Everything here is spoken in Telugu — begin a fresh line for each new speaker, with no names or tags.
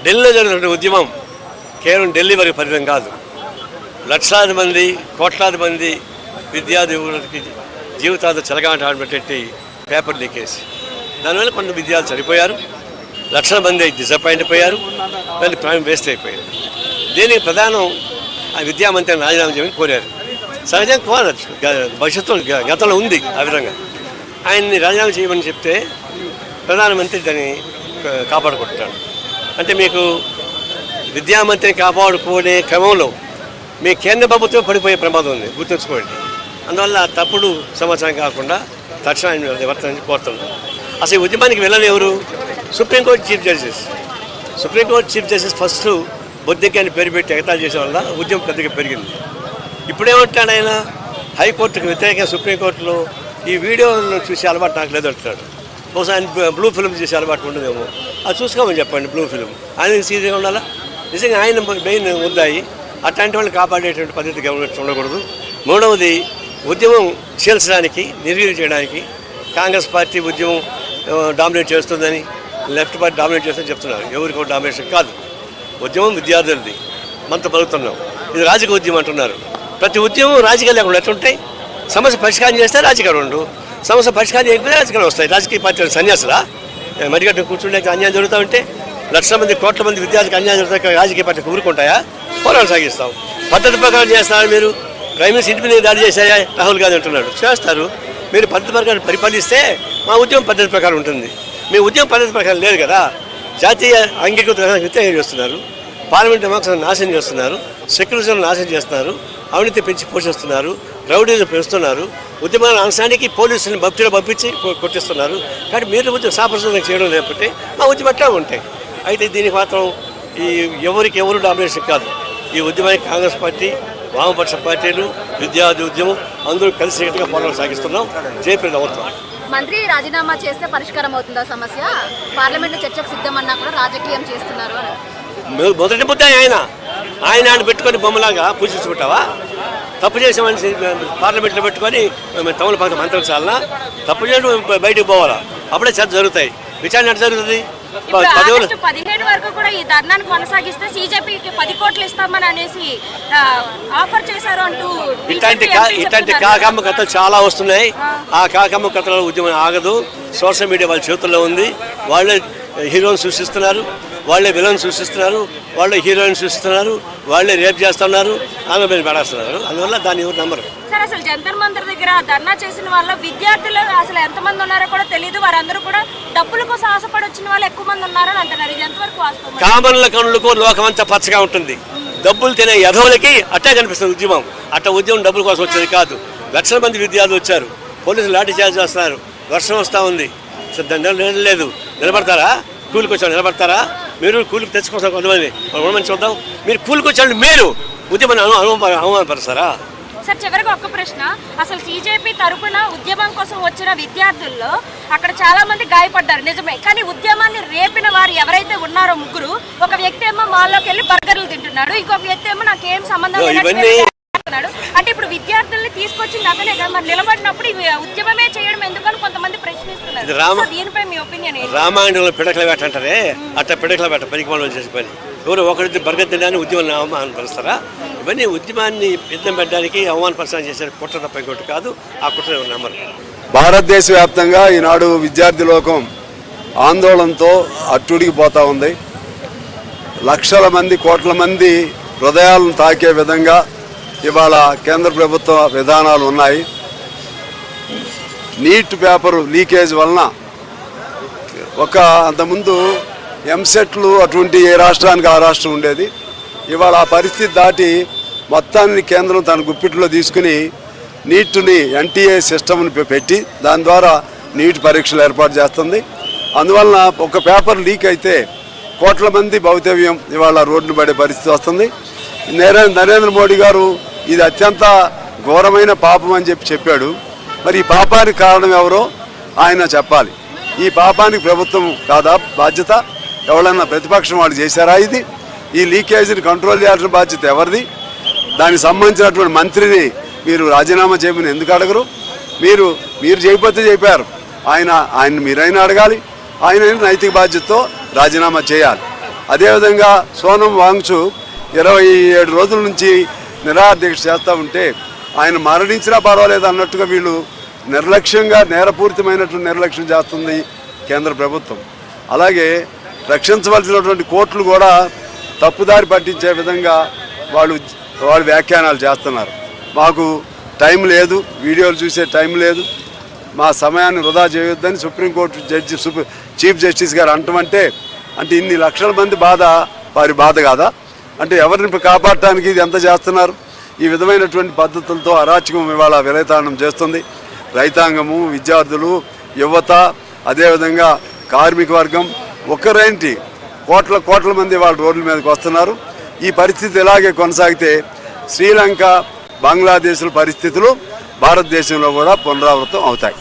ఢిల్లీలో జరిగిన ఉద్యమం కేవలం ఢిల్లీ వరకు పరిమితం కాదు. లక్షలాది మంది, కోట్లాది మంది విద్యార్థులకి జీవితాలతో చెలగాట పెట్టి పేపర్ లీకేజ్. దానివల్ల కొన్ని విద్యార్థులు చనిపోయారు, లక్షల మంది డిసప్పాయింట్ అయిపోయారు, మళ్ళీ ప్రాణం వేస్ట్ అయిపోయారు. దీనికి ప్రధానం ఆ విద్యామంత్రిని రాజీనామా చేయమని కోరారు. సహజంగా కోరచ్చు, భవిష్యత్తులో గతంలో ఉంది ఆ విధంగా. ఆయన్ని రాజీనామా చేయమని చెప్తే ప్రధానమంత్రి దాన్ని కాపాడుకుంటున్నాడు. అంటే మీకు విద్యామంత్రిని కాపాడుకునే క్రమంలో మీ కేంద్ర ప్రభుత్వం పడిపోయే ప్రమాదం ఉంది, గుర్తుంచుకోండి. అందువల్ల తప్పుడు సమాచారం కాకుండా తక్షణ ఆయన నివర్తన కోరుతున్నారు. అసలు ఈ ఉద్యమానికి వెళ్ళని ఎవరు? Supreme court chief justice. Supreme court chief justice first బొద్దింకి అని పేరు పెట్టి ఎగతాళి చేసే వల్ల ఉద్యమం పెద్దగా పెరిగింది. ఇప్పుడేమంటాడు ఆయన? హైకోర్టుకు వ్యతిరేకంగా సుప్రీంకోర్టులో ఈ వీడియోలను చూసే అలవాటు నాకు లేదు అంటున్నాడు. బహుశా ఆయన బ్లూ ఫిల్మ్ చేసే అలవాటు ఉండదేమో. అది చూసుకోమని చెప్పండి. బ్లూ ఫిల్మ్ ఆయన సీరియస్గా ఉండాలా? నిజంగా ఆయన మెయిన్ ఉందాయి. అట్లాంటి వాళ్ళని కాపాడేటువంటి పద్ధతి గవర్నమెంట్ ఉండకూడదు. మూడవది, ఉద్యమం చీల్చడానికి, నిర్వీర్యం చేయడానికి కాంగ్రెస్ పార్టీ ఉద్యమం డామినేట్ చేస్తుందని, లెఫ్ట్ పార్టీ డామినేట్ చేస్తుందని చెప్తున్నారు. ఎవరికి డామినేషన్ కాదు. ఉద్యమం విద్యార్థులది, మనతో పలుకుతున్నాం. ఇది రాజకీయ ఉద్యమం అంటున్నారు. ప్రతి ఉద్యమం రాజకీయాలు లేకుండా ఎట్లుంటాయి? సమస్య పరిష్కారం చేస్తే రాజకీయాలు ఉండు, సమస్య పరిష్కారం చేయకపోతే రాజకీయాలు వస్తాయి. రాజకీయ పార్టీలు సన్యాసులా? మరిగట్టు కూర్చుంటే అన్యాయం జరుగుతూ ఉంటే, లక్షల మంది, కోట్ల మంది విద్యార్థులకు అన్యాయం జరుగుతాయి. రాజకీయ పార్టీకి ఊరుకుంటాయా? పోరాటం సాగిస్తాం. పద్ధతి ప్రకారం చేస్తున్నారు. మీరు ప్రైమ్ మినిస్టర్ ఇంటి మీద దాడి చేశాయా రాహుల్ గాంధీ అంటున్నాడు. చేస్తారు. మీరు పద్ధతి ప్రకారం పరిపాలిస్తే మా ఉద్యమం పద్ధతి ప్రకారం ఉంటుంది. మీ ఉద్యమం పద్ధతి ప్రకారం లేదు కదా. జాతీయ అంగీకృత వ్యతిరేకం చేస్తున్నారు, పార్లమెంట్ డెమోక్రసీని నాశనం చేస్తున్నారు, సెక్యులరిజం నాశనం చేస్తున్నారు, అవినీతి పెంచి పోషిస్తున్నారు, రౌడీలు పెంచుతున్నారు, ఉద్యమాల అంశానికి పోలీసులను భక్తులు పంపించి కొట్టిస్తున్నారు. కాబట్టి మీరు ఉద్యమం సాపరిశోధన చేయడం లేకపోతే మా ఉద్యమం ఎట్లా ఉంటాయి. అయితే దీనికి మాత్రం ఈ ఎవరు డామినేషన్ కాదు. ఈ ఉద్యమానికి కాంగ్రెస్ పార్టీ, వామపక్ష పార్టీలు, విద్యార్థి ఉద్యమం అందరూ కలిసికట్టుగా పోరాటం సాగిస్తున్నాం. జయప్రదం అవుతాం.
మంత్రి రాజీనామా చేస్తే పరిష్కారం అవుతుందా సమస్య? పార్లమెంట్ చర్చకు సిద్ధమన్నా కూడా రాజకీయం చేస్తున్నారు అని.
మొదటి ముద్ద ఆయన పెట్టుకొని బొమ్మలాగా పూజించుకుంటావా? తప్పు చేసామని పార్లమెంట్లో పెట్టుకొని తమల పక్కన మంత్రులు చాలనా? తప్పు చేయడం బయటకు పోవాలా? అప్పుడే చర్చ జరుగుతాయి. విచారణ ఎట్లా జరుగుతుంది?
17 వరకు కూడా ఈ ధర్నాను కొనసాగిస్తే సీజేపీకి 10 కోట్లు ఇస్తామని అనేసి ఆఫర్ చేశారు అంటూ
ఇట్లాంటి కాకమ్మ కథలు చాలా వస్తున్నాయి. ఆ కాకమ్మ కథల ఉద్యమం ఆగదు. సోషల్ మీడియా వాళ్ళ చేతుల్లో ఉంది. వాళ్ళే హీరోని సృష్టిస్తున్నారు, వాళ్ళే విలన్ సృష్టిస్తున్నారు, వాళ్ళే హీరోయిన్ సృష్టిస్తున్నారు, వాళ్ళే రేప్ చేస్తున్నారు, ఆమె మీద పడేస్తున్నారు. అందువల్ల దాన్ని ఎవరు నమ్మరు.
సార్, అసలు జంతర్ మంతర్ దగ్గర ధర్నా చేసిన వాళ్ళ విద్యార్థులు అసలు ఎంతమంది ఉన్నారో కూడా తెలియదు. వారందరూ కూడా డబ్బుల కోసం ఆశపడి వచ్చిన వాళ్ళు ఎక్కువ మంది ఉన్నారని అంటున్నారు. ఇది ఎంతవరకు వాస్తవం?
కామన్ల కనులకు లోకమంతా పచ్చగా ఉంటుంది. డబ్బులు తినే యధవులకి అట్టే కనిపిస్తుంది ఉద్యమం. అట్ట ఉద్యమం డబ్బుల కోసం వచ్చేది కాదు. లక్షల మంది విద్యార్థులు వచ్చారు, పోలీసులు లాఠీ చార్జ్ చేస్తున్నారు, వర్షం వస్తూ ఉంది, లేదు. నిలబడతారా? కూలికి వచ్చాడు నిలబడతారా? మీరు కూలికి తెచ్చుకోసం కొంతమంది ఉండమని చూద్దాం. మీరు కూలికి వచ్చాడు, మీరు ఉద్యమాన్ని అవమానపరుస్తారా?
సార్, చివరిగా ఒక్క ప్రశ్న. అసలు సీజేపీ తరపున ఉద్యమం కోసం వచ్చిన విద్యార్థుల్లో అక్కడ చాలా మంది గాయపడ్డారు, నిజమే. కానీ ఉద్యమాన్ని రేపిన వారు ఎవరైతే ఉన్నారో ముగ్గురు, ఒక వ్యక్తి ఏమో మాల్లోకి వెళ్ళి బర్గర్లు తింటున్నాడు, ఇంకొక వ్యక్తి ఏమో నాకేం సంబంధం లేదు. అంటే ఇప్పుడు విద్యార్థుల్ని తీసుకొచ్చింది అతనే కదా, మరి నిలబడినప్పుడు ఉద్యమమే చేయడం ఎందుకని కొంతమంది ప్రశ్నిస్తున్నారు. దీనిపై మీ ఒపీనియన్ ఏంటి?
రామాయణంలో పిడకల వేట అంటారే, అట్లా పిడకల వేట పనికి మనం చేసే పని. ఎవరు ఒకరి బర్గర్ తినడానికి ఉద్యమాన్ని అవమానపరుస్తారా? ఇవన్నీ ఉద్యమాన్ని యుద్ధం పెట్టడానికి అవమానపరచాలని చేసే కుట్ర తప్ప ఇంకోటి కాదు. ఆ కుట్ర నమ్మరు.
భారతదేశ వ్యాప్తంగా ఈనాడు విద్యార్థి లోకం ఆందోళనతో అట్టుడికిపోతూ ఉంది. లక్షల మంది, కోట్ల మంది హృదయాలను తాకే విధంగా ఇవాళ కేంద్ర ప్రభుత్వ విధానాలు ఉన్నాయి. నీట్ పేపరు లీకేజ్ వలన అంతకుముందు ఎంసెట్లు అటువంటి ఏ రాష్ట్రానికి ఆ రాష్ట్రం ఉండేది. ఇవాళ ఆ పరిస్థితి దాటి మొత్తాన్ని కేంద్రం తన గుప్పిట్లో తీసుకుని నీట్ని ఎన్టీఏ సిస్టమ్ని పెట్టి దాని ద్వారా నీట్ పరీక్షలు ఏర్పాటు చేస్తుంది. అందువలన ఒక పేపర్ లీక్ అయితే కోట్ల మంది భవితవ్యం ఇవాళ రోడ్డును పడే పరిస్థితి వస్తుంది. నరేంద్ర మోడీ గారు ఇది అత్యంత ఘోరమైన పాపం అని చెప్పాడు. మరి ఈ పాపానికి కారణం ఎవరో ఆయన చెప్పాలి. ఈ పాపానికి ప్రభుత్వం కాదా బాధ్యత? ఎవరన్నా ప్రతిపక్షం వాళ్ళు చేశారా? ఈ లీకేజీని కంట్రోల్ చేయాల్సిన బాధ్యత ఎవరిది? దానికి సంబంధించినటువంటి మంత్రిని మీరు రాజీనామా చేయమని ఎందుకు అడగరు? మీరు చేయకపోతే చెప్పారు, ఆయన మీరైనా అడగాలి. ఆయన నైతిక బాధ్యతతో రాజీనామా చేయాలి. అదేవిధంగా సోనం వాంగ్చు 27 రోజుల నుంచి నిరాహార దీక్ష చేస్తూ ఉంటే ఆయన మరణించినా పర్వాలేదు అన్నట్టుగా వీళ్ళు నిర్లక్ష్యంగా నేరపూరితమైనటువంటి నిర్లక్ష్యం చేస్తుంది కేంద్ర ప్రభుత్వం. అలాగే రక్షించవలసినటువంటి కోర్టులు కూడా తప్పుదారి పట్టించే విధంగా వాళ్ళు వ్యాఖ్యానాలు చేస్తున్నారు. మాకు టైం లేదు, వీడియోలు చూసే టైం లేదు, మా సమయాన్ని వృధా చేయొద్దని సుప్రీంకోర్టు జడ్జి చీఫ్ జస్టిస్ గారు అంటే ఇన్ని లక్షల మంది బాధ వారి బాధ కాదా? అంటే ఎవరిని కాపాడటానికి ఇది ఎంత చేస్తున్నారు? ఈ విధమైనటువంటి పద్ధతులతో అరాచకం ఇవాళ విలయతాండం చేస్తుంది. రైతాంగము, విద్యార్థులు, యువత, అదేవిధంగా కార్మిక వర్గం ఒక్కరేంటి కోట్ల మంది వాళ్ళ రోడ్ల మీదకి వస్తున్నారు. ఈ పరిస్థితి ఇలాగే కొనసాగితే శ్రీలంక, బంగ్లాదేశ్ల పరిస్థితులు భారతదేశంలో కూడా పునరావృతం అవుతాయి.